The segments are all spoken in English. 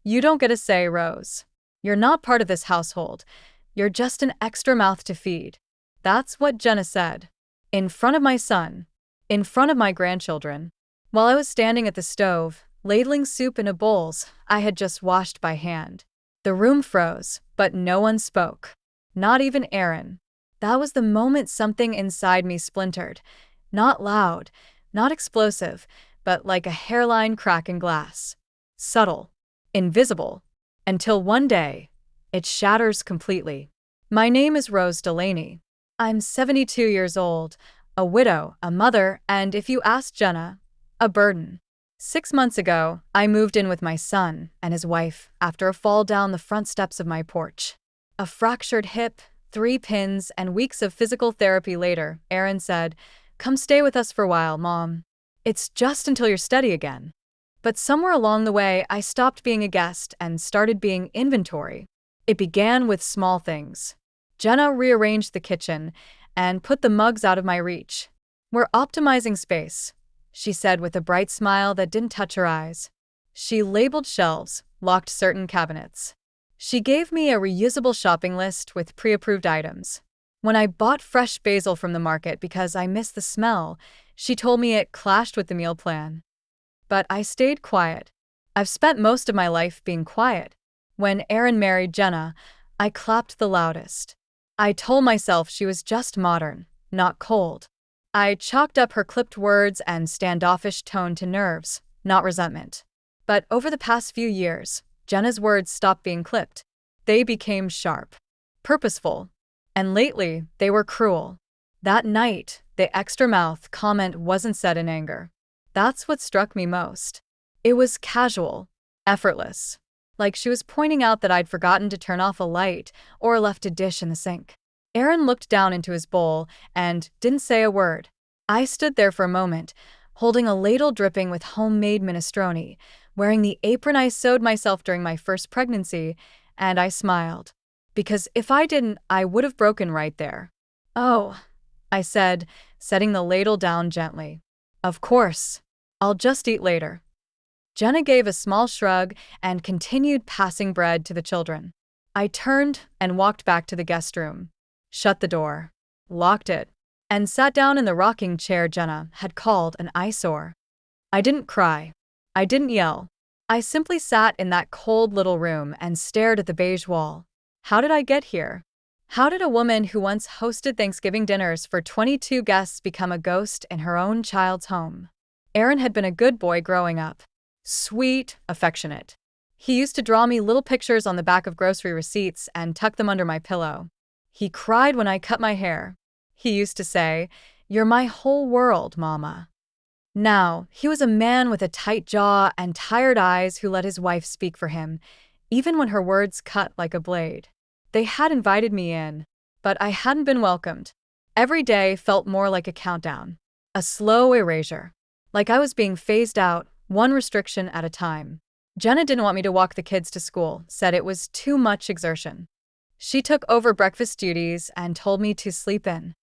You don't get a say, Rose. You're not part of this household. You're just an extra mouth to feed. That's what Jenna said. In front of my son. In front of my grandchildren. While I was standing at the stove, ladling soup into bowls I had just washed by hand. The room froze, but no one spoke. Not even Aaron. That was the moment something inside me splintered. Not loud, not explosive, but like a hairline crack in glass. Subtle. Invisible. Until one day, it shatters completely. My name is Rose Delaney. I'm 72 years old, a widow, a mother, and if you ask Jenna, a burden. 6 months ago, I moved in with my son and his wife after a fall down the front steps of my porch. A fractured hip, 3 pins, and weeks of physical therapy later, Aaron said, "Come stay with us for a while, Mom. It's just until you're steady again." But somewhere along the way, I stopped being a guest and started being inventory. It began with small things. Jenna rearranged the kitchen and put the mugs out of my reach. "We're optimizing space," she said with a bright smile that didn't touch her eyes. She labeled shelves, locked certain cabinets. She gave me a reusable shopping list with pre-approved items. When I bought fresh basil from the market because I missed the smell, she told me it clashed with the meal plan. But I stayed quiet. I've spent most of my life being quiet. When Aaron married Jenna, I clapped the loudest. I told myself she was just modern, not cold. I chalked up her clipped words and standoffish tone to nerves, not resentment. But over the past few years, Jenna's words stopped being clipped. They became sharp, purposeful, and lately they were cruel. That night, the extra mouth comment wasn't said in anger. That's what struck me most. It was casual, effortless, like she was pointing out that I'd forgotten to turn off a light or left a dish in the sink. Aaron looked down into his bowl and didn't say a word. I stood there for a moment, holding a ladle dripping with homemade minestrone, wearing the apron I sewed myself during my first pregnancy, and I smiled. Because if I didn't, I would have broken right there. "Oh," I said, setting the ladle down gently. "Of course. I'll just eat later." Jenna gave a small shrug and continued passing bread to the children. I turned and walked back to the guest room, shut the door, locked it, and sat down in the rocking chair Jenna had called an eyesore. I didn't cry. I didn't yell. I simply sat in that cold little room and stared at the beige wall. How did I get here? How did a woman who once hosted Thanksgiving dinners for 22 guests become a ghost in her own child's home? Aaron had been a good boy growing up. Sweet, affectionate. He used to draw me little pictures on the back of grocery receipts and tuck them under my pillow. He cried when I cut my hair. He used to say, "You're my whole world, Mama." Now, he was a man with a tight jaw and tired eyes who let his wife speak for him, even when her words cut like a blade. They had invited me in, but I hadn't been welcomed. Every day felt more like a countdown, a slow erasure, like I was being phased out, one restriction at a time. Jenna didn't want me to walk the kids to school, said it was too much exertion. She took over breakfast duties and told me to sleep in.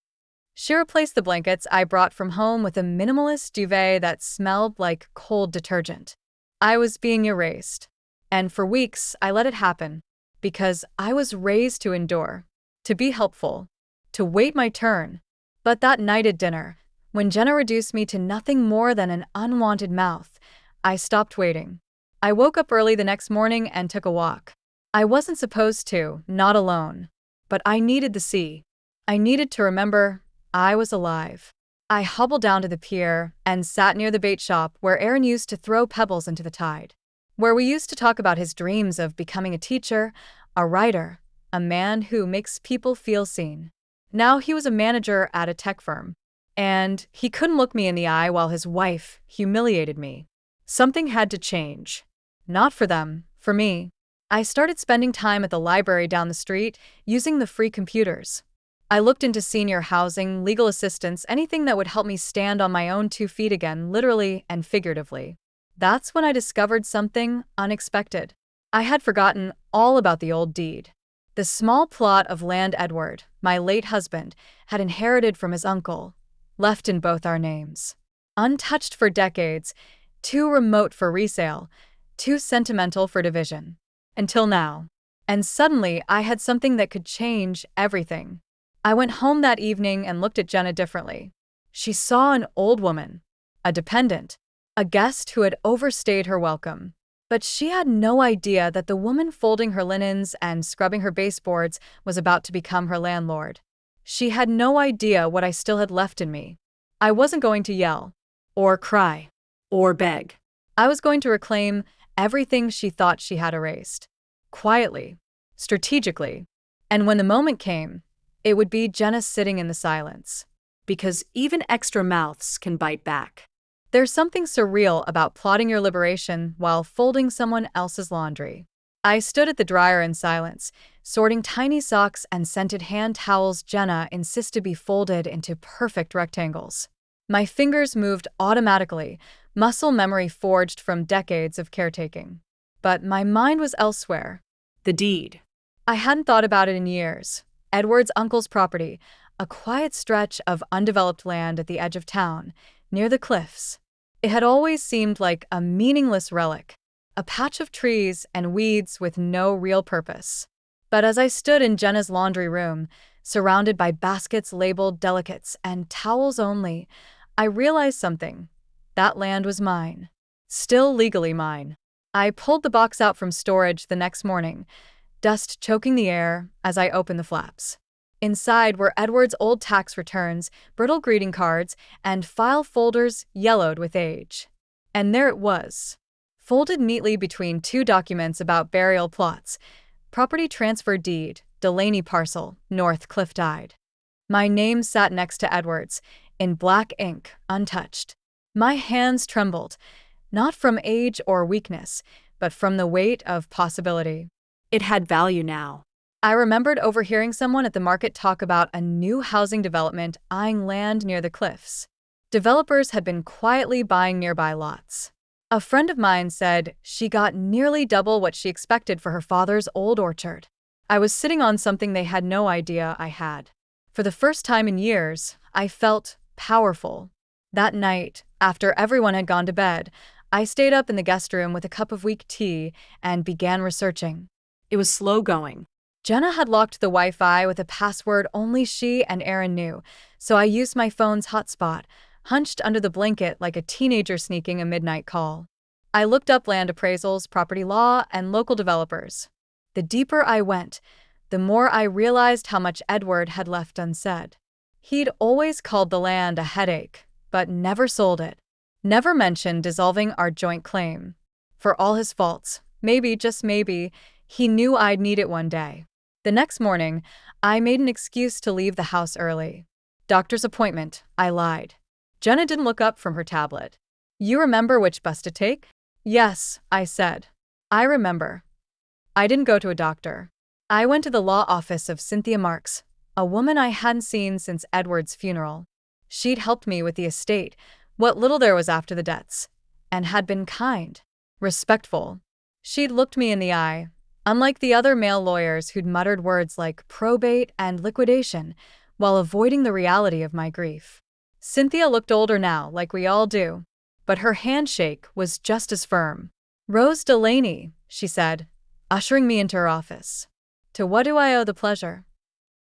She replaced the blankets I brought from home with a minimalist duvet that smelled like cold detergent. I was being erased. And for weeks, I let it happen, because I was raised to endure, to be helpful, to wait my turn. But that night at dinner, when Jenna reduced me to nothing more than an unwanted mouth, I stopped waiting. I woke up early the next morning and took a walk. I wasn't supposed to, not alone. But I needed the sea. I needed to remember I was alive. I hobbled down to the pier and sat near the bait shop where Aaron used to throw pebbles into the tide, where we used to talk about his dreams of becoming a teacher, a writer, a man who makes people feel seen. Now he was a manager at a tech firm, and he couldn't look me in the eye while his wife humiliated me. Something had to change. Not for them, for me. I started spending time at the library down the street, using the free computers. I looked into senior housing, legal assistance, anything that would help me stand on my own 2 feet again, literally and figuratively. That's when I discovered something unexpected. I had forgotten all about the old deed. The small plot of land Edward, my late husband, had inherited from his uncle, left in both our names. Untouched for decades, too remote for resale, too sentimental for division. Until now. And suddenly, I had something that could change everything. I went home that evening and looked at Jenna differently. She saw an old woman, a dependent, a guest who had overstayed her welcome. But she had no idea that the woman folding her linens and scrubbing her baseboards was about to become her landlord. She had no idea what I still had left in me. I wasn't going to yell, or cry, or beg. I was going to reclaim everything she thought she had erased. Quietly, strategically. And when the moment came, it would be Jenna sitting in the silence. Because even extra mouths can bite back. There's something surreal about plotting your liberation while folding someone else's laundry. I stood at the dryer in silence, sorting tiny socks and scented hand towels Jenna insisted be folded into perfect rectangles. My fingers moved automatically, muscle memory forged from decades of caretaking. But my mind was elsewhere. The deed. I hadn't thought about it in years. Edward's uncle's property, a quiet stretch of undeveloped land at the edge of town, near the cliffs. It had always seemed like a meaningless relic, a patch of trees and weeds with no real purpose. But as I stood in Jenna's laundry room, surrounded by baskets labeled delicates and towels only, I realized something. That land was mine. Still legally mine. I pulled the box out from storage the next morning, dust choking the air as I opened the flaps. Inside were Edward's old tax returns, brittle greeting cards, and file folders yellowed with age. And there it was, folded neatly between two documents about burial plots. Property transfer deed, Delaney parcel, North Cliff died. My name sat next to Edward's, in black ink, untouched. My hands trembled, not from age or weakness, but from the weight of possibility. It had value now. I remembered overhearing someone at the market talk about a new housing development eyeing land near the cliffs. Developers had been quietly buying nearby lots. A friend of mine said she got nearly double what she expected for her father's old orchard. I was sitting on something they had no idea I had. For the first time in years, I felt powerful. That night, after everyone had gone to bed, I stayed up in the guest room with a cup of weak tea and began researching. It was slow going. Jenna had locked the Wi-Fi with a password only she and Aaron knew, so I used my phone's hotspot, hunched under the blanket like a teenager sneaking a midnight call. I looked up land appraisals, property law, and local developers. The deeper I went, the more I realized how much Edward had left unsaid. He'd always called the land a headache, but never sold it. Never mentioned dissolving our joint claim. For all his faults, maybe, just maybe, he knew I'd need it one day. The next morning, I made an excuse to leave the house early. Doctor's appointment, I lied. Jenna didn't look up from her tablet. You remember which bus to take? Yes, I said. I remember. I didn't go to a doctor. I went to the law office of Cynthia Marks, a woman I hadn't seen since Edward's funeral. She'd helped me with the estate, what little there was after the debts, and had been kind, respectful. She'd looked me in the eye, unlike the other male lawyers who'd muttered words like probate and liquidation while avoiding the reality of my grief. Cynthia looked older now, like we all do, but her handshake was just as firm. Rose Delaney, she said, ushering me into her office. To what do I owe the pleasure?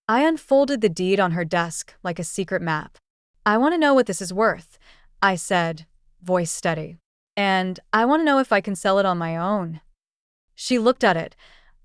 I unfolded the deed on her desk like a secret map. I want to know what this is worth, I said, voice steady. And I want to know if I can sell it on my own. She looked at it,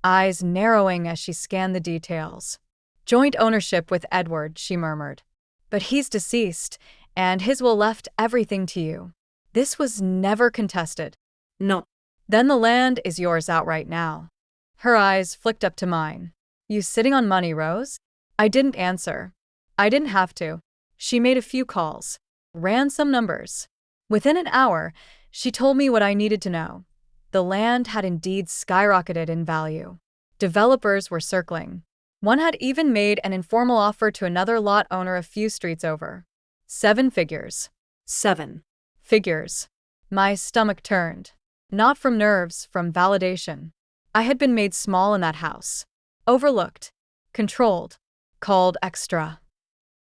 eyes narrowing as she scanned the details. Joint ownership with Edward, she murmured. But he's deceased, and his will left everything to you. This was never contested. No. Then the land is yours outright now. Her eyes flicked up to mine. You sitting on money, Rose? I didn't answer. I didn't have to. She made a few calls, ran some numbers. Within an hour, she told me what I needed to know. The land had indeed skyrocketed in value. Developers were circling. One had even made an informal offer to another lot owner a few streets over. 7 figures. 7 figures. My stomach turned. Not from nerves, from validation. I had been made small in that house. Overlooked. Controlled. Called extra.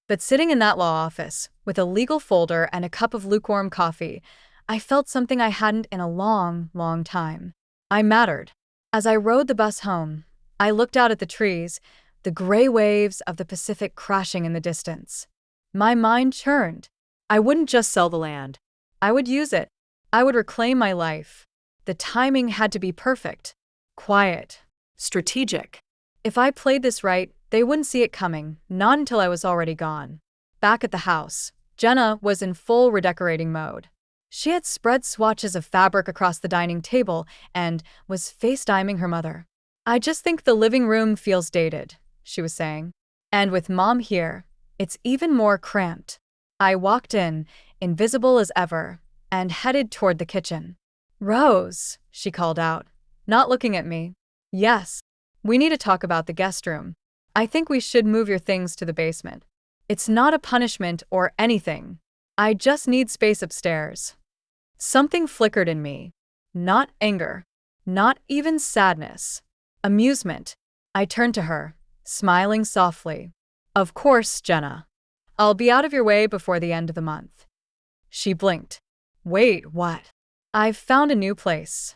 But sitting in that law office, with a legal folder and a cup of lukewarm coffee, I felt something I hadn't in a long, long time. I mattered. As I rode the bus home, I looked out at the trees, the gray waves of the Pacific crashing in the distance. My mind churned. I wouldn't just sell the land. I would use it. I would reclaim my life. The timing had to be perfect, quiet, strategic. If I played this right, they wouldn't see it coming, not until I was already gone. Back at the house, Jenna was in full redecorating mode. She had spread swatches of fabric across the dining table and was FaceTiming her mother. "I just think the living room feels dated," she was saying. "And with Mom here, it's even more cramped." I walked in, invisible as ever, and headed toward the kitchen. "Rose," she called out, not looking at me. "Yes. We need to talk about the guest room. I think we should move your things to the basement. It's not a punishment or anything. I just need space upstairs." Something flickered in me. Not anger. Not even sadness. Amusement. I turned to her, smiling softly. "Of course, Jenna. I'll be out of your way before the end of the month." She blinked. "Wait, what?" "I've found a new place."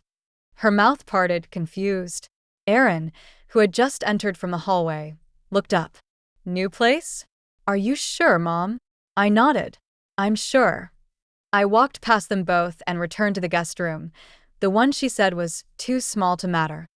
Her mouth parted, confused. Aaron, who had just entered from the hallway, looked up. "New place? Are you sure, Mom?" I nodded. "I'm sure." I walked past them both and returned to the guest room. The one she said was too small to matter.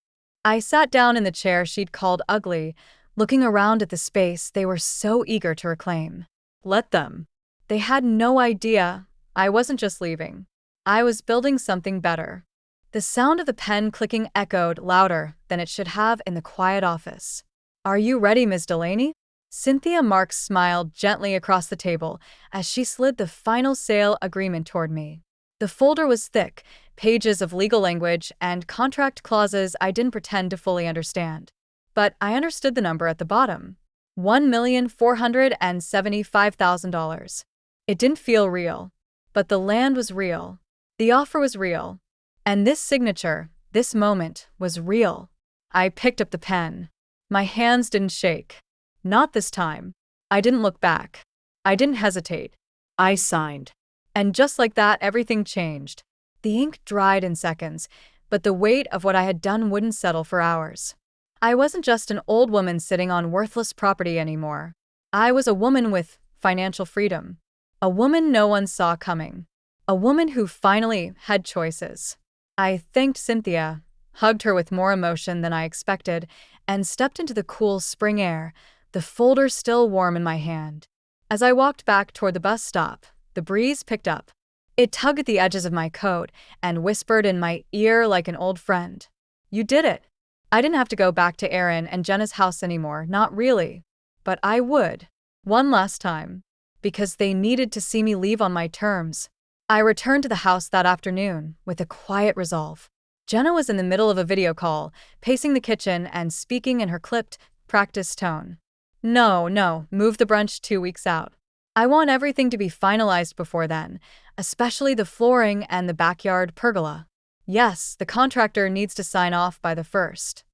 I sat down in the chair she'd called ugly, looking around at the space they were so eager to reclaim. Let them. They had no idea I wasn't just leaving. I was building something better. The sound of the pen clicking echoed louder than it should have in the quiet office. "Are you ready, Ms. Delaney?" Cynthia Marks smiled gently across the table as she slid the final sale agreement toward me. The folder was thick, pages of legal language and contract clauses I didn't pretend to fully understand. But I understood the number at the bottom. $1,475,000. It didn't feel real. But the land was real. The offer was real. And this signature, this moment, was real. I picked up the pen. My hands didn't shake. Not this time. I didn't look back. I didn't hesitate. I signed. And just like that, everything changed. The ink dried in seconds, but the weight of what I had done wouldn't settle for hours. I wasn't just an old woman sitting on worthless property anymore. I was a woman with financial freedom. A woman no one saw coming. A woman who finally had choices. I thanked Cynthia, hugged her with more emotion than I expected, and stepped into the cool spring air, the folder still warm in my hand. As I walked back toward the bus stop, the breeze picked up. It tugged at the edges of my coat and whispered in my ear like an old friend. "You did it." I didn't have to go back to Aaron and Jenna's house anymore, not really. But I would. One last time. Because they needed to see me leave on my terms. I returned to the house that afternoon with a quiet resolve. Jenna was in the middle of a video call, pacing the kitchen and speaking in her clipped, practiced tone. No, move the brunch 2 weeks out. I want everything to be finalized before then, especially the flooring and the backyard pergola. Yes, the contractor needs to sign off by the 1st.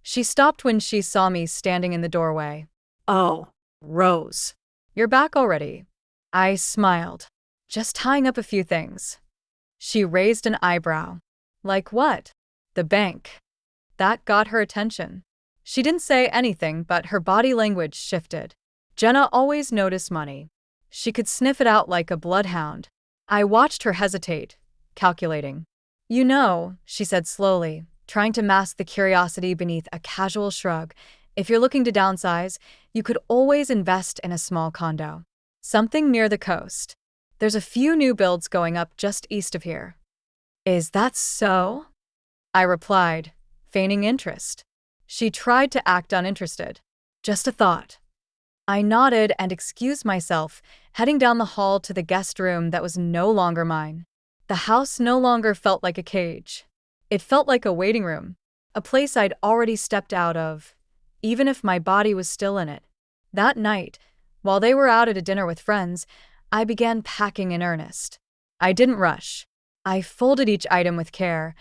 She stopped when she saw me standing in the doorway. "Oh, Rose. You're back already." I smiled. "Just tying up a few things." She raised an eyebrow. "Like what?" "The bank." That got her attention. She didn't say anything, but her body language shifted. Jenna always noticed money. She could sniff it out like a bloodhound. I watched her hesitate, calculating. "You know," she said slowly, trying to mask the curiosity beneath a casual shrug, "if you're looking to downsize, you could always invest in a small condo. Something near the coast. There's a few new builds going up just east of here." "Is that so?" I replied, feigning interest. She tried to act uninterested. "Just a thought." I nodded and excused myself, heading down the hall to the guest room that was no longer mine. The house no longer felt like a cage. It felt like a waiting room, a place I'd already stepped out of, even if my body was still in it. That night, while they were out at a dinner with friends, I began packing in earnest. I didn't rush. I folded each item with care,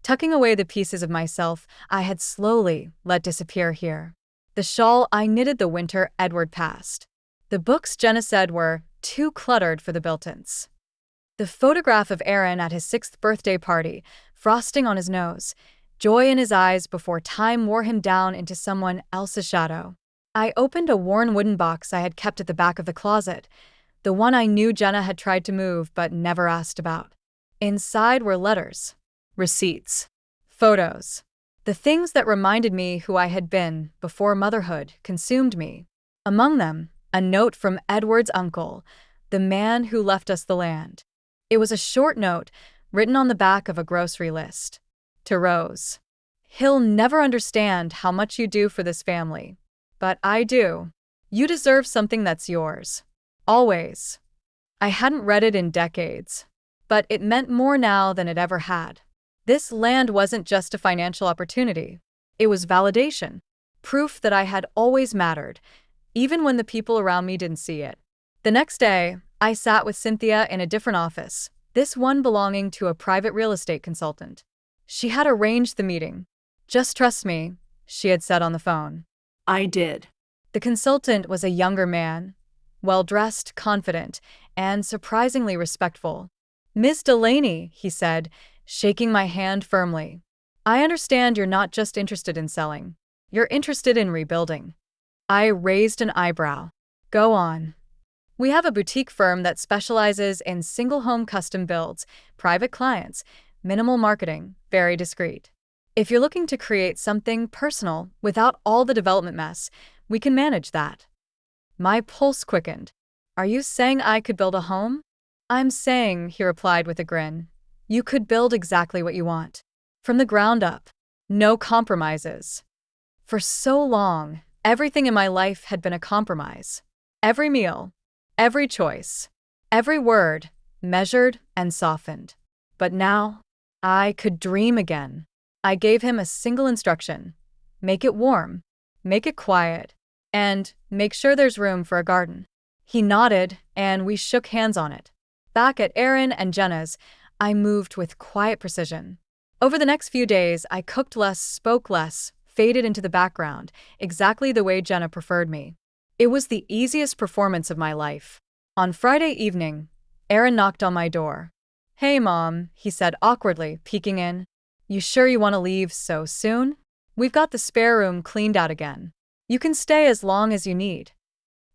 tucking away the pieces of myself I had slowly let disappear here. The shawl I knitted the winter Edward passed. The books Jenna said were too cluttered for the Biltons. The photograph of Aaron at his 6th birthday party, frosting on his nose, joy in his eyes before time wore him down into someone else's shadow. I opened a worn wooden box I had kept at the back of the closet, the one I knew Jenna had tried to move but never asked about. Inside were letters, receipts, photos, the things that reminded me who I had been before motherhood consumed me. Among them, a note from Edward's uncle, the man who left us the land. It was a short note written on the back of a grocery list. To Rose. He'll never understand how much you do for this family. But I do. You deserve something that's yours. Always. I hadn't read it in decades, but it meant more now than it ever had. This land wasn't just a financial opportunity. It was validation, proof that I had always mattered, even when the people around me didn't see it. The next day, I sat with Cynthia in a different office, this one belonging to a private real estate consultant. She had arranged the meeting. Just trust me, she had said on the phone. I did. The consultant was a younger man, well-dressed, confident, and surprisingly respectful. Ms. Delaney, he said, shaking my hand firmly. I understand you're not just interested in selling. You're interested in rebuilding. I raised an eyebrow. Go on. We have a boutique firm that specializes in single-home custom builds, private clients, minimal marketing, very discreet. If you're looking to create something personal without all the development mess, we can manage that. My pulse quickened. Are you saying I could build a home? I'm saying, he replied with a grin, you could build exactly what you want. From the ground up. No compromises. For so long, everything in my life had been a compromise. Every meal, every choice, every word, measured and softened. But now, I could dream again. I gave him a single instruction. Make it warm, make it quiet, and make sure there's room for a garden. He nodded, and we shook hands on it. Back at Aaron and Jenna's, I moved with quiet precision. Over the next few days, I cooked less, spoke less, faded into the background, exactly the way Jenna preferred me. It was the easiest performance of my life. On Friday evening, Aaron knocked on my door. Hey, Mom, he said awkwardly, peeking in. You sure you want to leave so soon? We've got the spare room cleaned out again. You can stay as long as you need.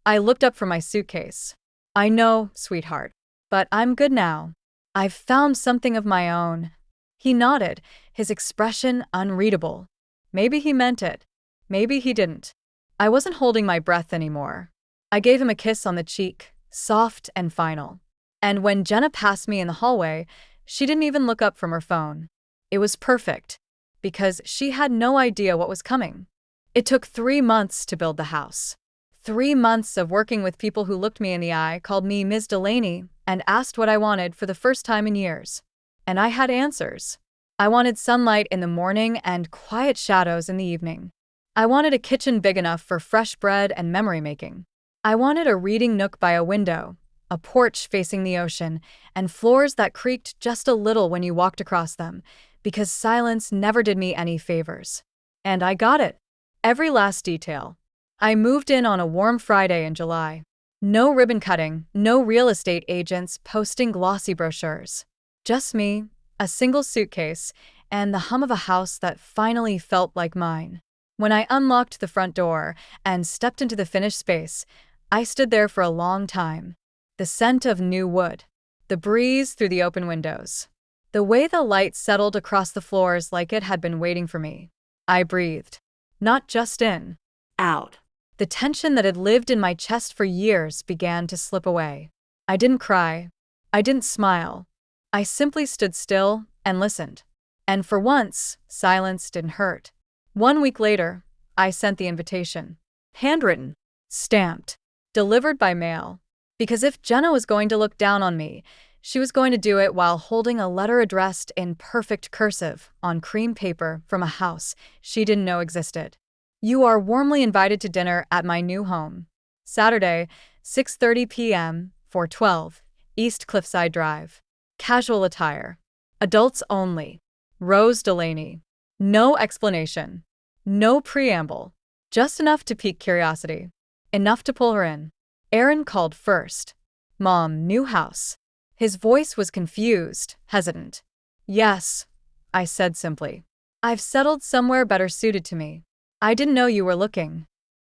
I looked up from my suitcase. I know, sweetheart, but I'm good now. I've found something of my own. He nodded, his expression unreadable. Maybe he meant it. Maybe he didn't. I wasn't holding my breath anymore. I gave him a kiss on the cheek, soft and final. And when Jenna passed me in the hallway, she didn't even look up from her phone. It was perfect, because she had no idea what was coming. It took 3 months to build the house. 3 months of working with people who looked me in the eye, called me Ms. Delaney, and asked what I wanted for the first time in years. And I had answers. I wanted sunlight in the morning and quiet shadows in the evening. I wanted a kitchen big enough for fresh bread and memory making. I wanted a reading nook by a window, a porch facing the ocean, and floors that creaked just a little when you walked across them, because silence never did me any favors. And I got it. Every last detail. I moved in on a warm Friday in July. No ribbon cutting, no real estate agents posting glossy brochures. Just me, a single suitcase, and the hum of a house that finally felt like mine. When I unlocked the front door and stepped into the finished space, I stood there for a long time. The scent of new wood, the breeze through the open windows, the way the light settled across the floors like it had been waiting for me. I breathed. Not just in. Out. The tension that had lived in my chest for years began to slip away. I didn't cry. I didn't smile. I simply stood still and listened. And for once, silence didn't hurt. 1 week later, I sent the invitation. Handwritten. Stamped. Delivered by mail. Because if Jenna was going to look down on me, she was going to do it while holding a letter addressed in perfect cursive on cream paper from a house she didn't know existed. You are warmly invited to dinner at my new home. Saturday, 6:30 p.m., 412, East Cliffside Drive. Casual attire. Adults only. Rose Delaney. No explanation. No preamble. Just enough to pique curiosity. Enough to pull her in. Aaron called first. Mom, new house. His voice was confused, hesitant. Yes, I said simply. I've settled somewhere better suited to me. I didn't know you were looking.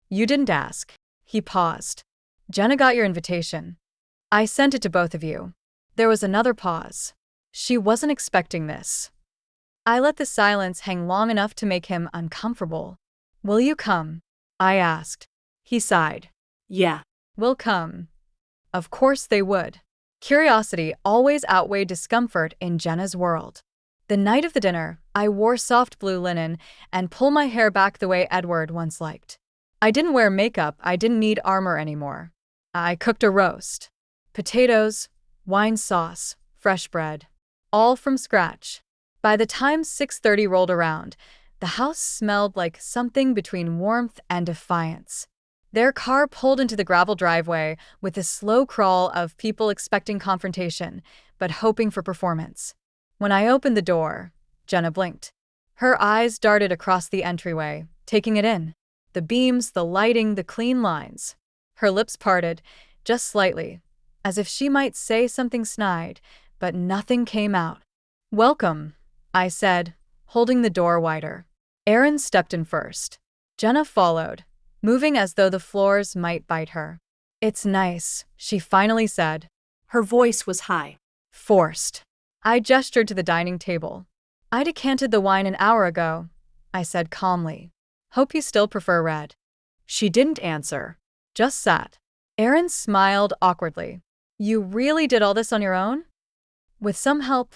You didn't ask. He paused. Jenna got your invitation. I sent it to both of you. There was another pause. She wasn't expecting this. I let the silence hang long enough to make him uncomfortable. Will you come? I asked. He sighed. Yeah. Will come. Of course they would. Curiosity always outweighed discomfort in Jenna's world. The night of the dinner, I wore soft blue linen and pulled my hair back the way Edward once liked. I didn't wear makeup, I didn't need armor anymore. I cooked a roast. Potatoes, wine sauce, fresh bread. All from scratch. By the time 6:30 rolled around, the house smelled like something between warmth and defiance. Their car pulled into the gravel driveway with a slow crawl of people expecting confrontation, but hoping for performance. When I opened the door, Jenna blinked. Her eyes darted across the entryway, taking it in. The beams, the lighting, the clean lines. Her lips parted, just slightly, as if she might say something snide, but nothing came out. Welcome, I said, holding the door wider. Aaron stepped in first. Jenna followed, moving as though the floors might bite her. It's nice, she finally said. Her voice was high. Forced. I gestured to the dining table. I decanted the wine an hour ago, I said calmly. Hope you still prefer red. She didn't answer. Just sat. Aaron smiled awkwardly. You really did all this on your own? With some help,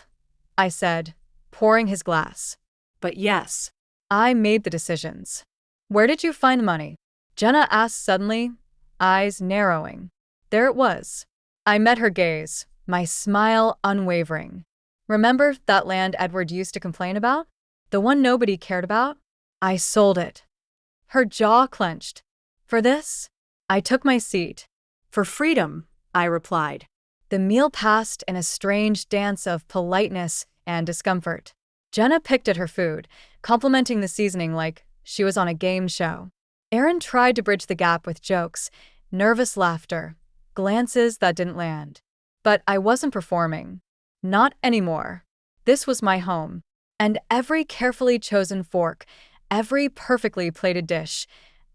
I said, pouring his glass. But yes. I made the decisions. Where did you find the money? Jenna asked suddenly, eyes narrowing. There it was. I met her gaze, my smile unwavering. Remember that land Edward used to complain about? The one nobody cared about? I sold it. Her jaw clenched. For this? I took my seat. For freedom, I replied. The meal passed in a strange dance of politeness and discomfort. Jenna picked at her food, complimenting the seasoning like she was on a game show. Aaron tried to bridge the gap with jokes, nervous laughter, glances that didn't land. But I wasn't performing. Not anymore. This was my home. And every carefully chosen fork, every perfectly plated dish,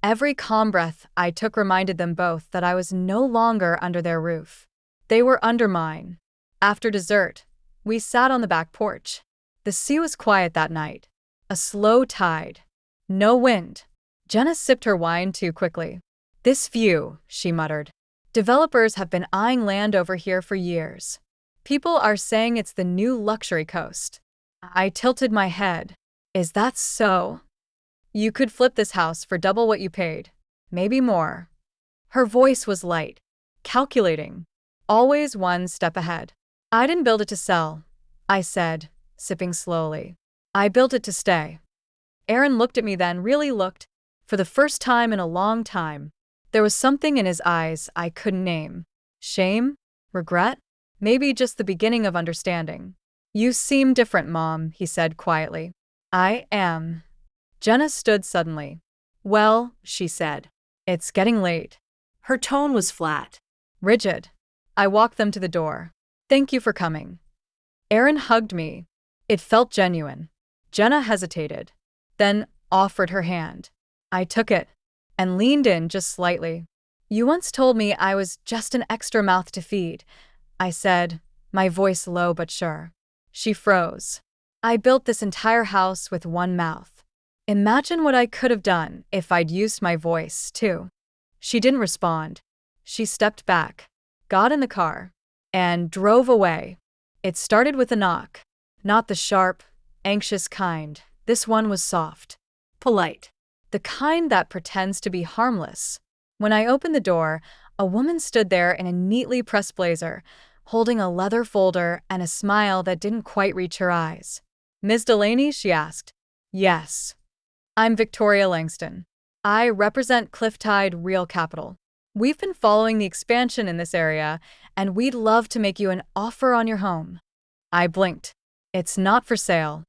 every calm breath I took reminded them both that I was no longer under their roof. They were under mine. After dessert, we sat on the back porch. The sea was quiet that night. A slow tide. No wind. Jenna sipped her wine too quickly. This view, she muttered. Developers have been eyeing land over here for years. People are saying it's the new luxury coast. I tilted my head. Is that so? You could flip this house for double what you paid. Maybe more. Her voice was light, calculating, always one step ahead. I didn't build it to sell, I said, sipping slowly. I built it to stay. Aaron looked at me then, really looked, for the first time in a long time. There was something in his eyes I couldn't name. Shame? Regret? Maybe just the beginning of understanding. You seem different, Mom, he said quietly. I am. Jenna stood suddenly. Well, she said. It's getting late. Her tone was flat. Rigid. I walked them to the door. Thank you for coming. Aaron hugged me. It felt genuine. Jenna hesitated, then offered her hand. I took it and leaned in just slightly. You once told me I was just an extra mouth to feed, I said, my voice low but sure. She froze. I built this entire house with one mouth. Imagine what I could have done if I'd used my voice, too. She didn't respond. She stepped back, got in the car, and drove away. It started with a knock. Not the sharp, anxious kind. This one was soft. Polite. The kind that pretends to be harmless. When I opened the door, a woman stood there in a neatly pressed blazer, holding a leather folder and a smile that didn't quite reach her eyes. Ms. Delaney, she asked. Yes. I'm Victoria Langston. I represent Clifftide Real Capital. We've been following the expansion in this area, and we'd love to make you an offer on your home. I blinked. It's not for sale.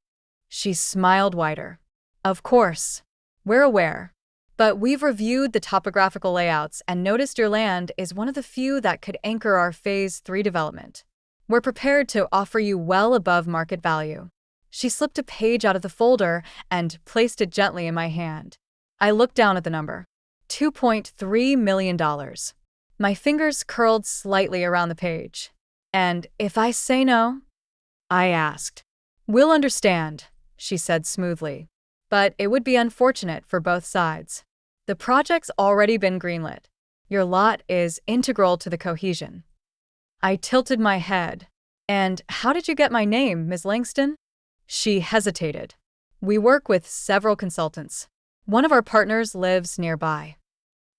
She smiled wider. Of course. We're aware. But we've reviewed the topographical layouts and noticed your land is one of the few that could anchor our Phase 3 development. We're prepared to offer you well above market value. She slipped a page out of the folder and placed it gently in my hand. I looked down at the number. $2.3 million. My fingers curled slightly around the page. And if I say no? I asked. We'll understand, she said smoothly. But it would be unfortunate for both sides. The project's already been greenlit. Your lot is integral to the cohesion. I tilted my head. And how did you get my name, Ms. Langston? She hesitated. We work with several consultants. One of our partners lives nearby.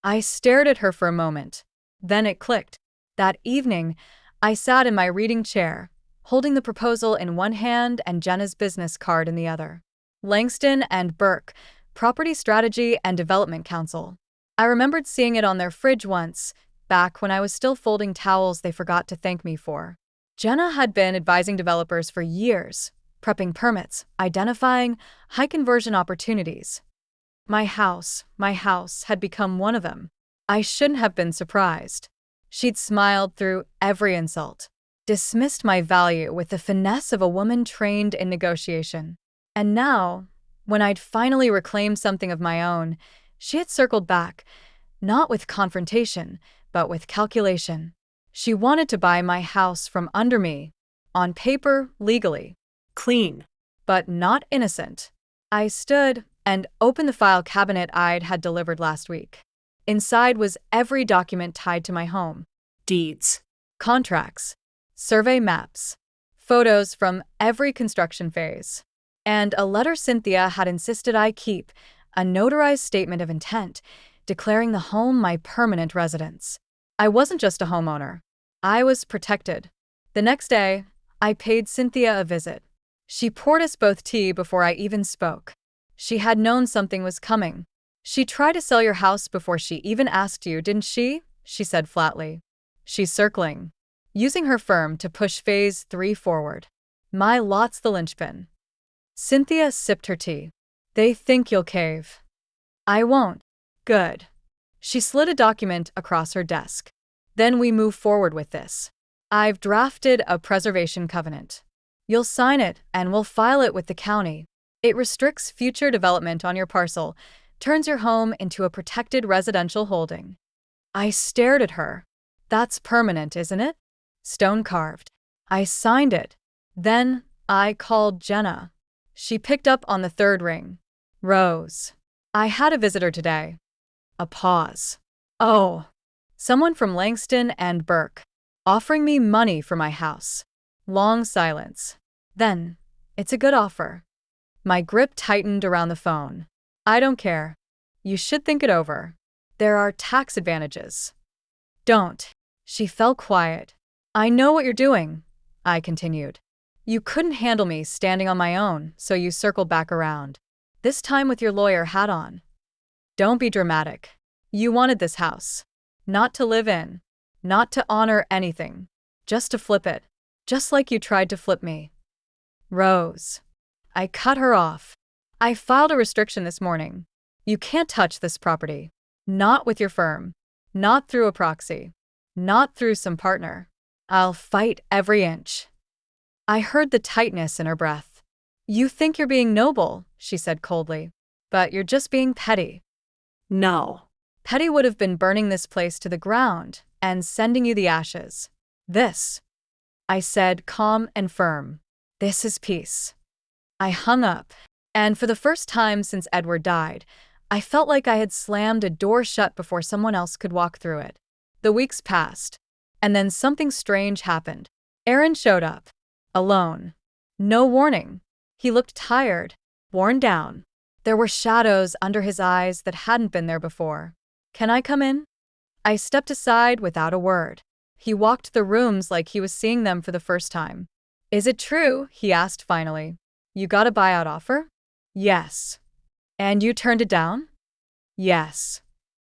I stared at her for a moment. Then it clicked. That evening, I sat in my reading chair, holding the proposal in one hand and Jenna's business card in the other. Langston and Burke, Property Strategy and Development Council. I remembered seeing it on their fridge once, back when I was still folding towels they forgot to thank me for. Jenna had been advising developers for years, prepping permits, identifying high-conversion opportunities. My house had become one of them. I shouldn't have been surprised. She'd smiled through every insult, dismissed my value with the finesse of a woman trained in negotiation. And now, when I'd finally reclaimed something of my own, she had circled back, not with confrontation, but with calculation. She wanted to buy my house from under me, on paper, legally. Clean. But not innocent. I stood and opened the file cabinet I'd had delivered last week. Inside was every document tied to my home. Deeds. Contracts. Survey maps. Photos from every construction phase. And a letter Cynthia had insisted I keep, a notarized statement of intent, declaring the home my permanent residence. I wasn't just a homeowner. I was protected. The next day, I paid Cynthia a visit. She poured us both tea before I even spoke. She had known something was coming. She tried to sell your house before she even asked you, didn't she? She said flatly. She's circling, using her firm to push phase 3 forward. My lot's the linchpin. Cynthia sipped her tea. They think you'll cave. I won't. Good. She slid a document across her desk. Then we move forward with this. I've drafted a preservation covenant. You'll sign it and we'll file it with the county. It restricts future development on your parcel, turns your home into a protected residential holding. I stared at her. That's permanent, isn't it? Stone carved. I signed it. Then I called Jenna. She picked up on the third ring. Rose. I had a visitor today. A pause. Oh. Someone from Langston and Burke, offering me money for my house. Long silence. Then, it's a good offer. My grip tightened around the phone. I don't care. You should think it over. There are tax advantages. Don't. She fell quiet. I know what you're doing, I continued. You couldn't handle me standing on my own, so you circled back around. This time with your lawyer hat on. Don't be dramatic. You wanted this house. Not to live in. Not to honor anything. Just to flip it. Just like you tried to flip me. Rose. I cut her off. I filed a restriction this morning. You can't touch this property. Not with your firm. Not through a proxy. Not through some partner. I'll fight every inch. I heard the tightness in her breath. You think you're being noble, she said coldly. But you're just being petty. No. Petty would have been burning this place to the ground and sending you the ashes. This, I said, calm and firm. This is peace. I hung up, and for the first time since Edward died, I felt like I had slammed a door shut before someone else could walk through it. The weeks passed, and then something strange happened. Aaron showed up, alone. No warning. He looked tired, worn down. There were shadows under his eyes that hadn't been there before. Can I come in? I stepped aside without a word. He walked the rooms like he was seeing them for the first time. Is it true? He asked finally. You got a buyout offer? Yes. And you turned it down? Yes.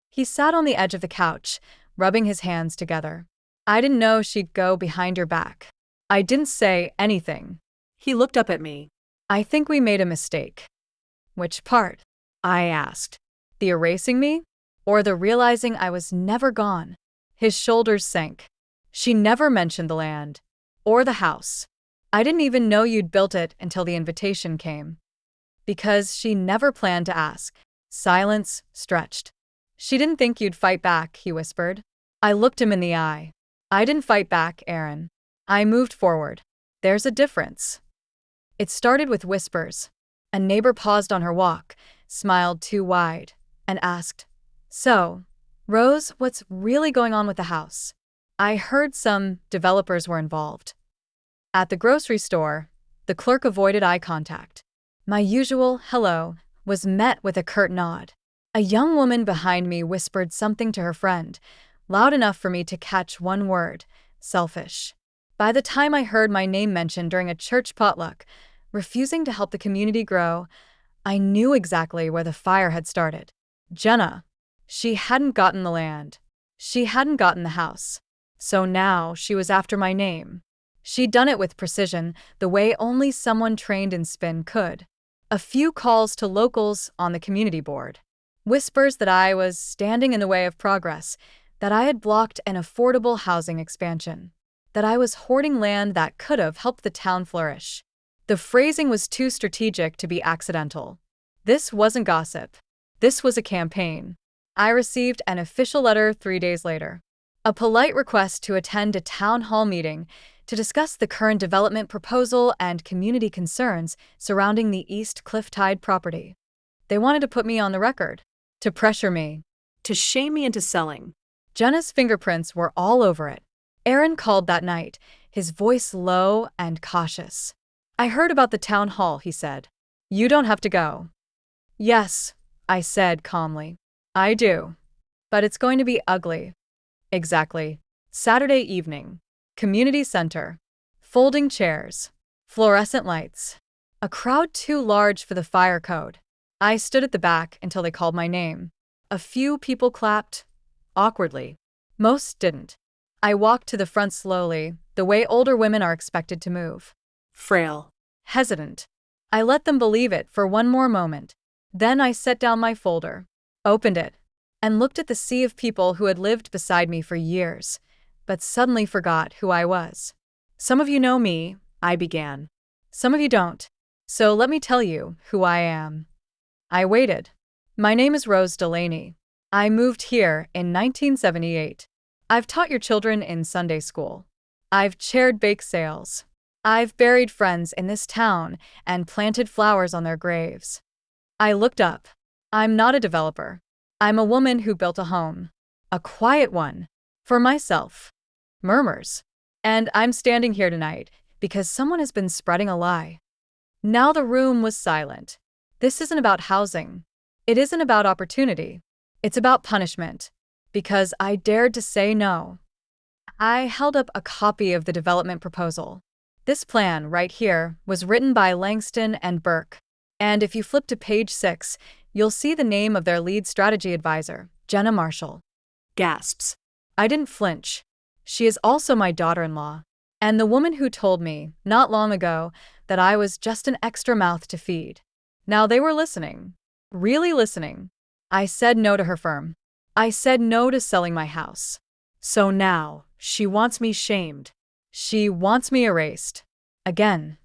He sat on the edge of the couch, rubbing his hands together. I didn't know she'd go behind your back. I didn't say anything. He looked up at me. I think we made a mistake. Which part? I asked. The erasing me? Or the realizing I was never gone? His shoulders sank. She never mentioned the land. or the house. I didn't even know you'd built it until the invitation came. Because she never planned to ask. Silence stretched. She didn't think you'd fight back, he whispered. I looked him in the eye. I didn't fight back, Aaron. I moved forward. There's a difference. It started with whispers. A neighbor paused on her walk, smiled too wide, and asked, So, Rose, what's really going on with the house? I heard some developers were involved. At the grocery store, the clerk avoided eye contact. My usual hello was met with a curt nod. A young woman behind me whispered something to her friend, loud enough for me to catch one word: selfish. By the time I heard my name mentioned during a church potluck, refusing to help the community grow, I knew exactly where the fire had started. Jenna. She hadn't gotten the land. She hadn't gotten the house. So now she was after my name. She'd done it with precision, the way only someone trained in spin could. A few calls to locals on the community board. Whispers that I was standing in the way of progress, that I had blocked an affordable housing expansion, that I was hoarding land that could have helped the town flourish. The phrasing was too strategic to be accidental. This wasn't gossip. This was a campaign. I received an official letter 3 days later. A polite request to attend a town hall meeting to discuss the current development proposal and community concerns surrounding the East Clifftide property. They wanted to put me on the record, to pressure me, To shame me into selling. Jenna's fingerprints were all over it. Aaron called that night, his voice low and cautious. I heard about the town hall, he said. You don't have to go. Yes, I said calmly. I do. But it's going to be ugly. Exactly. Saturday evening. Community center. Folding chairs. Fluorescent lights. A crowd too large for the fire code. I stood at the back until they called my name. A few people clapped. Awkwardly. Most didn't. I walked to the front slowly, the way older women are expected to move. Frail. Hesitant. I let them believe it for one more moment. Then I set down my folder, opened it, and looked at the sea of people who had lived beside me for years, but suddenly forgot who I was. Some of you know me, I began. Some of you don't. So let me tell you who I am. I waited. My name is Rose Delaney. I moved here in 1978. I've taught your children in Sunday school. I've chaired bake sales. I've buried friends in this town and planted flowers on their graves. I looked up. I'm not a developer. I'm a woman who built a home. A quiet one. For myself. Murmurs. And I'm standing here tonight because someone has been spreading a lie. Now the room was silent. This isn't about housing. It isn't about opportunity. It's about punishment. Because I dared to say no. I held up a copy of the development proposal. This plan, right here, was written by Langston and Burke. And if you flip to page 6, you'll see the name of their lead strategy advisor, Jenna Marshall. Gasps. I didn't flinch. She is also my daughter-in-law, and the woman who told me, not long ago, that I was just an extra mouth to feed. Now they were listening. Really listening. I said no to her firm. I said no to selling my house. So now, she wants me shamed. She wants me erased. Again.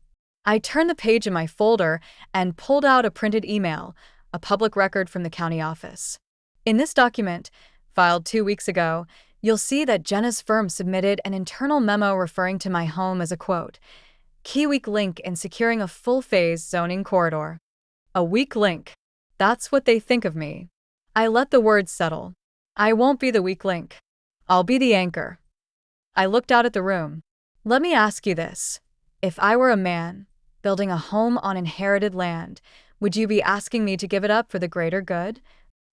I turned the page in my folder and pulled out a printed email, a public record from the county office. In this document, filed 2 weeks ago, you'll see that Jenna's firm submitted an internal memo referring to my home as a quote, key weak link in securing a full-phase zoning corridor. A weak link. That's what they think of me. I let the words settle. I won't be the weak link. I'll be the anchor. I looked out at the room. Let me ask you this. If I were a man, building a home on inherited land, would you be asking me to give it up for the greater good?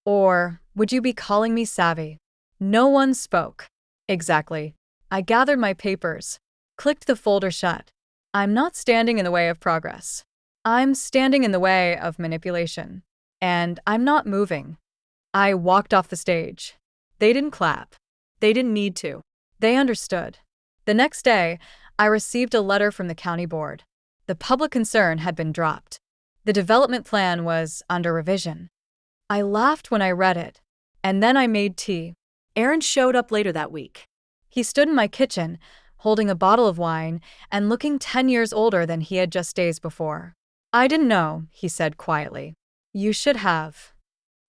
Or would you be calling me savvy? No one spoke. Exactly. I gathered my papers, clicked the folder shut. I'm not standing in the way of progress. I'm standing in the way of manipulation. And I'm not moving. I walked off the stage. They didn't clap. They didn't need to. They understood. The next day, I received a letter from the county board. The public concern had been dropped. The development plan was under revision. I laughed when I read it, and then I made tea. Aaron showed up later that week. He stood in my kitchen, holding a bottle of wine and looking 10 years older than he had just days before. "I didn't know," he said quietly. "You should have."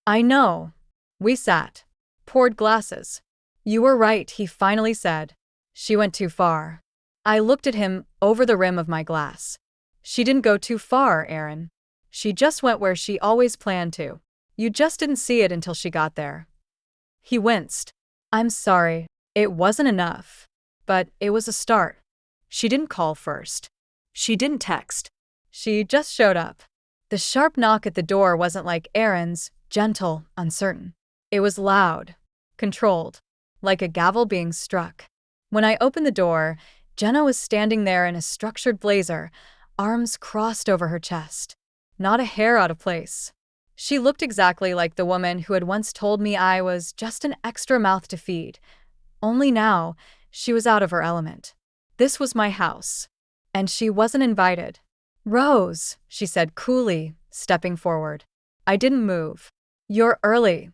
"I know." We sat, poured glasses. "You were right," he finally said. "She went too far." I looked at him over the rim of my glass. "She didn't go too far, Aaron. She just went where she always planned to. You just didn't see it until she got there." He winced. "I'm sorry. It wasn't enough. But it was a start. She didn't call first. She didn't text. She just showed up." The sharp knock at the door wasn't like Aaron's, gentle, uncertain. It was loud, controlled, like a gavel being struck. When I opened the door, Jenna was standing there in a structured blazer, arms crossed over her chest. Not a hair out of place. She looked exactly like the woman who had once told me I was just an extra mouth to feed. Only now, she was out of her element. This was my house. And she wasn't invited. "Rose," she said coolly, stepping forward. I didn't move. "You're early."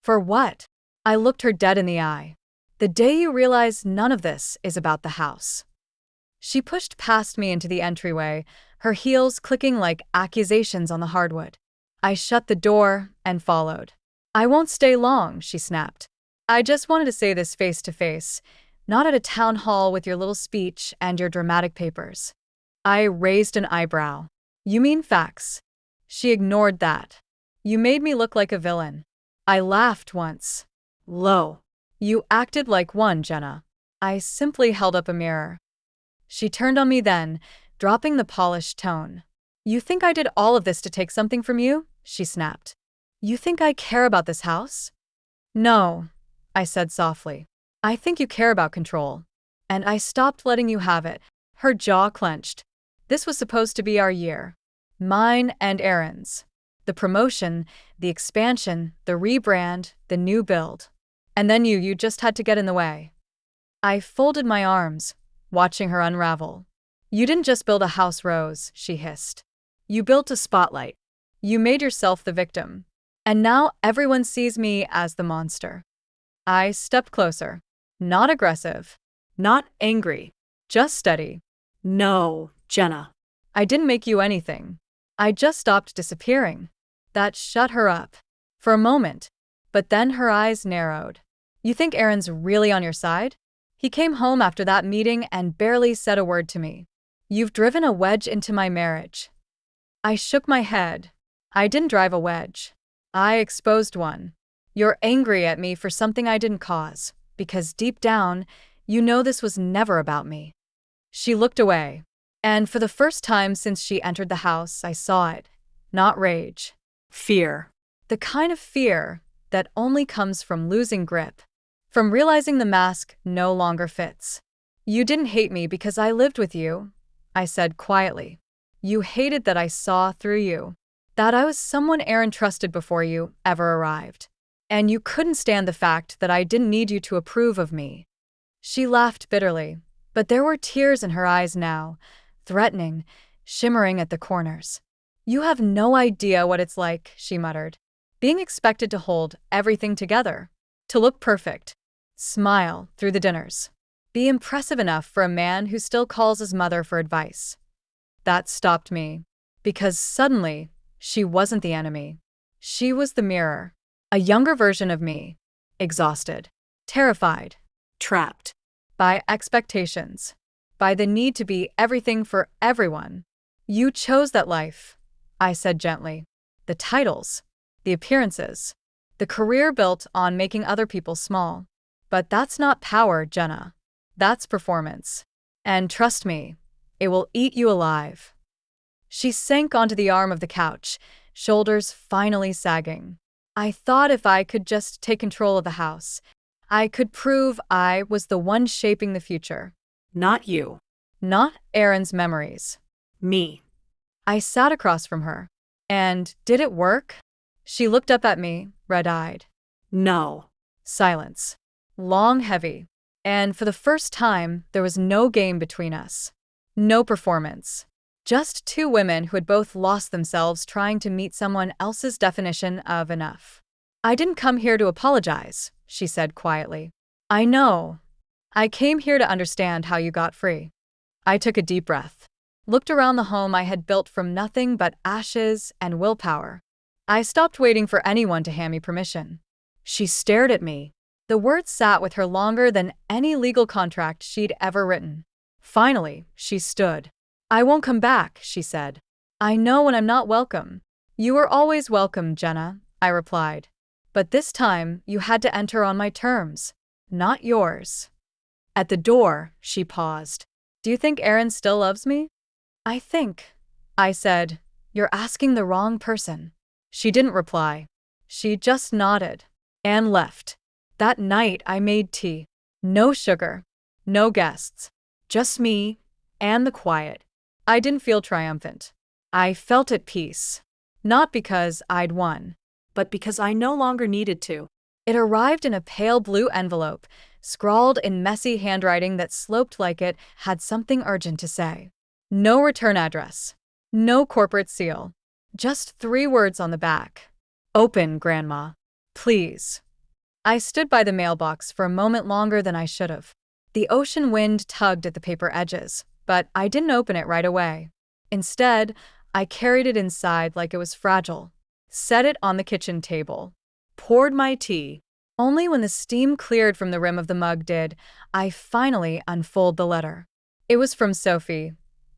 "For what?" I looked her dead in the eye. "The day you realize none of this is about the house." She pushed past me into the entryway, her heels clicking like accusations on the hardwood. I shut the door and followed. "I won't stay long," she snapped. "I just wanted to say this face to face, not at a town hall with your little speech and your dramatic papers." I raised an eyebrow. "You mean facts?" She ignored that. "You made me look like a villain." I laughed once. Low. "You acted like one, Jenna." I simply held up a mirror. She turned on me then, dropping the polished tone. "You think I did all of this to take something from you?" she snapped. "You think I care about this house?" "No," I said softly. "I think you care about control. And I stopped letting you have it." Her jaw clenched. This was supposed to be our year. Mine and Aaron's. The promotion, the expansion, the rebrand, the new build. And then you just had to get in the way. I folded my arms, watching her unravel. "You didn't just build a house, Rose," she hissed. "You built a spotlight. You made yourself the victim. And now everyone sees me as the monster." I stepped closer. Not aggressive. Not angry. Just steady. "No, Jenna." "I didn't make you anything. I just stopped disappearing." That shut her up. For a moment. But then her eyes narrowed. "You think Aaron's really on your side? He came home after that meeting and barely said a word to me. You've driven a wedge into my marriage." I shook my head. "I didn't drive a wedge. I exposed one. You're angry at me for something I didn't cause, because deep down, you know this was never about me." She looked away. And for the first time since she entered the house, I saw it. Not rage. Fear. The kind of fear that only comes from losing grip. From realizing the mask no longer fits. "You didn't hate me because I lived with you," I said quietly. "You hated that I saw through you. That I was someone Aaron trusted before you ever arrived. And you couldn't stand the fact that I didn't need you to approve of me." She laughed bitterly, but there were tears in her eyes now, threatening, shimmering at the corners. "You have no idea what it's like," she muttered. "Being expected to hold everything together. To look perfect. Smile through the dinners. Be impressive enough for a man who still calls his mother for advice." That stopped me. Because suddenly, she wasn't the enemy. She was the mirror. A younger version of me. Exhausted. Terrified. Trapped. By expectations. By the need to be everything for everyone. "You chose that life," I said gently. "The titles. The appearances. The career built on making other people small. But that's not power, Jenna. That's performance. And trust me, it will eat you alive." She sank onto the arm of the couch, shoulders finally sagging. "I thought if I could just take control of the house, I could prove I was the one shaping the future." Not you. Not Aaron's memories. Me. I sat across from her. "And did it work?" She looked up at me, red-eyed. No. Silence. Long, heavy. And for the first time, there was no game between us. No performance. Just two women who had both lost themselves trying to meet someone else's definition of enough. "I didn't come here to apologize," she said quietly. "I know. I came here to understand how you got free. I took a deep breath, looked around the home I had built from nothing but ashes and willpower. I stopped waiting for anyone to hand me permission. She stared at me. The words sat with her longer than any legal contract she'd ever written. Finally, she stood. I won't come back, she said. I know when I'm not welcome. You were always welcome, Jenna, I replied. But this time, you had to enter on my terms, not yours. At the door, she paused. Do you think Aaron still loves me? I said, you're asking the wrong person. She didn't reply. She just nodded and left. That night, I made tea. No sugar, no guests, just me and the quiet. I didn't feel triumphant. I felt at peace. Not because I'd won, But because I no longer needed to. It arrived in a pale blue envelope, scrawled in messy handwriting that sloped like it had something urgent to say. No return address. No corporate seal. Just 3 words on the back. Open, Grandma. Please. I stood by the mailbox for a moment longer than I should have. The ocean wind tugged at the paper edges, but I didn't open it right away. Instead, I carried it inside like it was fragile, set it on the kitchen table, poured my tea. Only when the steam cleared from the rim of the mug did I finally unfold the letter. It was from Sophie,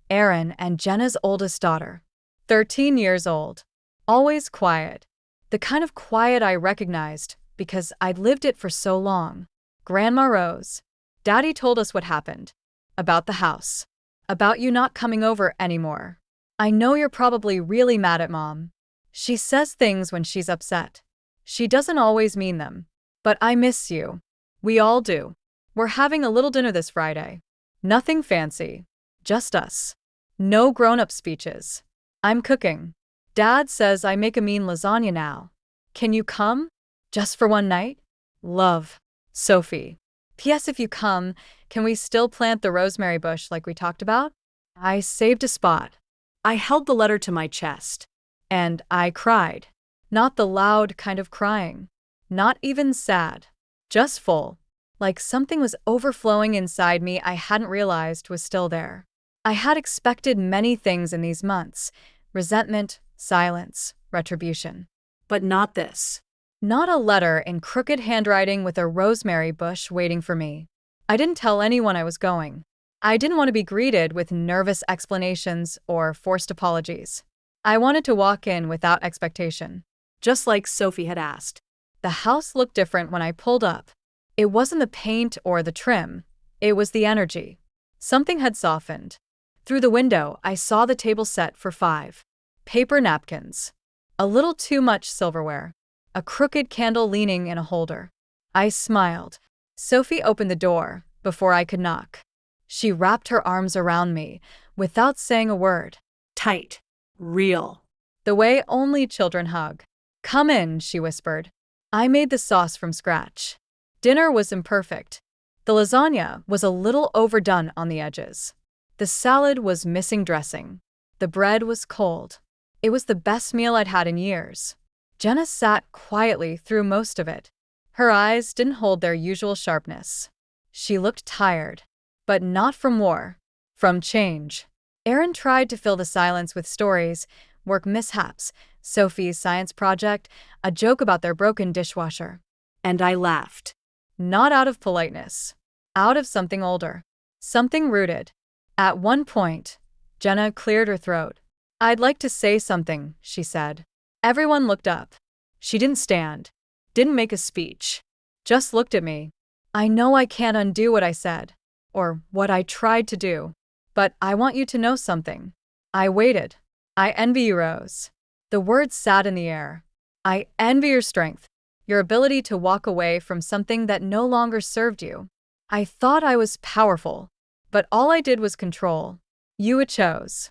Aaron and Jenna's oldest daughter, 13 years old. Always quiet. The kind of quiet I recognized because I'd lived it for so long. Grandma Rose. Daddy told us what happened. About the house. About you not coming over anymore. I know you're probably really mad at Mom. She says things when she's upset. She doesn't always mean them. But I miss you. We all do. We're having a little dinner this Friday. Nothing fancy. Just us. No grown-up speeches. I'm cooking. Dad says I make a mean lasagna now. Can you come? Just for one night? Love. Sophie. P.S. If you come, can we still plant the rosemary bush like we talked about? I saved a spot. I held the letter to my chest. And I cried. Not the loud kind of crying. Not even sad. Just full. Like something was overflowing inside me I hadn't realized was still there. I had expected many things in these months. Resentment, silence, retribution. But not this. Not a letter in crooked handwriting with a rosemary bush waiting for me. I didn't tell anyone I was going. I didn't want to be greeted with nervous explanations or forced apologies. I wanted to walk in without expectation. Just like Sophie had asked. The house looked different when I pulled up. It wasn't the paint or the trim. It was the energy. Something had softened. Through the window, I saw the table set for 5. Paper napkins. A little too much silverware. A crooked candle leaning in a holder. I smiled. Sophie opened the door before I could knock. She wrapped her arms around me without saying a word. Tight. Real. The way only children hug. Come in, she whispered. I made the sauce from scratch. Dinner was imperfect. The lasagna was a little overdone on the edges. The salad was missing dressing. The bread was cold. It was the best meal I'd had in years. Jenna sat quietly through most of it. Her eyes didn't hold their usual sharpness. She looked tired. But not from war. From change. Aaron tried to fill the silence with stories, work mishaps, Sophie's science project, a joke about their broken dishwasher. And I laughed. Not out of politeness. Out of something older. Something rooted. At one point, Jenna cleared her throat. I'd like to say something, she said. Everyone looked up. She didn't stand. Didn't make a speech. Just looked at me. I know I can't undo what I said. Or what I tried to do. But I want you to know something. I waited. I envy you, Rose. The words sat in the air. I envy your strength. Your ability to walk away from something that no longer served you. I thought I was powerful. But all I did was control. You chose.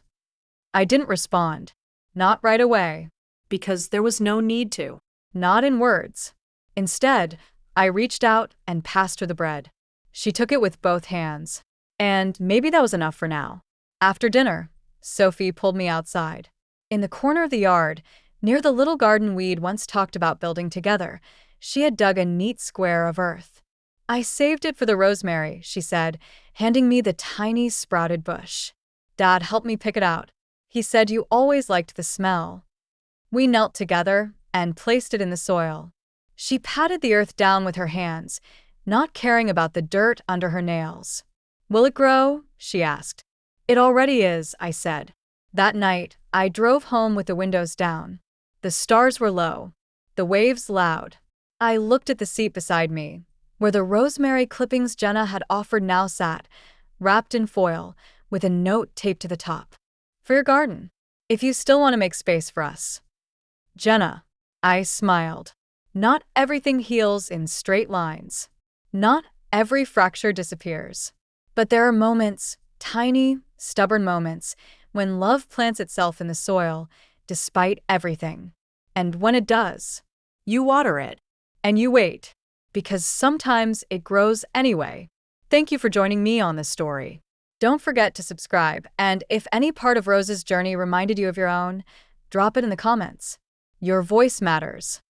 I didn't respond. Not right away. Because there was no need to. Not in words. Instead, I reached out and passed her the bread. She took it with both hands. And maybe that was enough for now. After dinner, Sophie pulled me outside. In the corner of the yard, near the little garden we'd once talked about building together, she had dug a neat square of earth. I saved it for the rosemary, she said, handing me the tiny sprouted bush. Dad helped me pick it out. He said you always liked the smell. We knelt together and placed it in the soil. She patted the earth down with her hands, not caring about the dirt under her nails. Will it grow? She asked. It already is, I said. That night, I drove home with the windows down. The stars were low, the waves loud. I looked at the seat beside me, where the rosemary clippings Jenna had offered now sat, wrapped in foil, with a note taped to the top. For your garden, if you still want to make space for us. Jenna, I smiled. Not everything heals in straight lines. Not every fracture disappears. But there are moments, tiny, stubborn moments, when love plants itself in the soil, despite everything. And when it does, you water it. And you wait, because sometimes it grows anyway. Thank you for joining me on this story. Don't forget to subscribe, and if any part of Rose's journey reminded you of your own, drop it in the comments. Your voice matters.